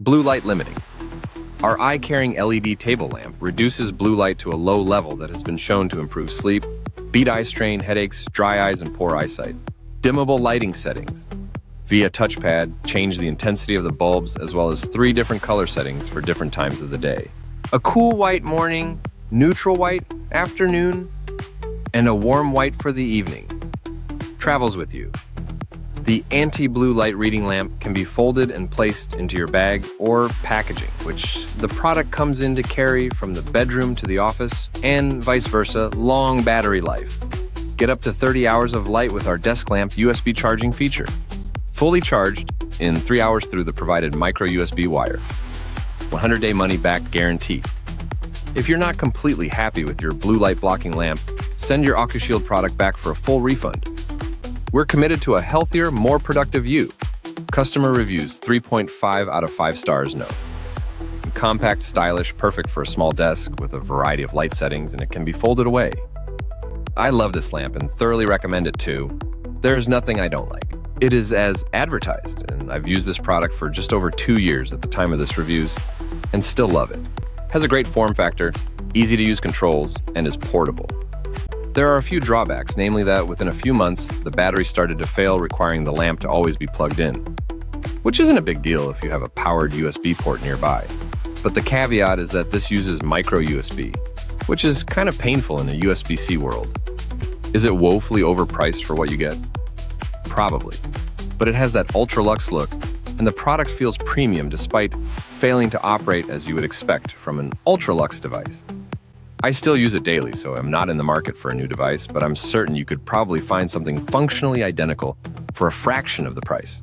Blue light limiting. Our eye-carrying LED table lamp reduces blue light to a low level that has been shown to improve sleep, beat eye strain, headaches, dry eyes, and poor eyesight. Dimmable lighting settings. Via touchpad, change the intensity of the bulbs as well as 3 different color settings for different times of the day. A cool white morning, neutral white afternoon, and a warm white for the evening. Travels with you. The anti-blue light reading lamp can be folded and placed into your bag or packaging, which the product comes in to carry from the bedroom to the office and vice versa. Long battery life. Get up to 30 hours of light with our desk lamp USB charging feature. Fully charged in 3 hours through the provided micro USB wire. 100-day money-back guarantee. If you're not completely happy with your blue light blocking lamp, send your Ocushield product back for a full refund. We're committed to a healthier, more productive you. Customer reviews 3.5 out of 5 stars note. Compact, stylish, perfect for a small desk with a variety of light settings, and it can be folded away. I love this lamp and thoroughly recommend it too. There's nothing I don't like. It is as advertised, and I've used this product for just over 2 years at the time of this reviews, and still love it. Has a great form factor, easy to use controls, and is portable. There are a few drawbacks, namely that within a few months, the battery started to fail, requiring the lamp to always be plugged in, which isn't a big deal if you have a powered USB port nearby. But the caveat is that this uses micro USB, which is kind of painful in a USB-C world. Is it woefully overpriced for what you get? Probably. But it has that ultra-luxe look, and the product feels premium despite failing to operate as you would expect from an ultra-luxe device. I still use it daily, so I'm not in the market for a new device, but I'm certain you could probably find something functionally identical for a fraction of the price.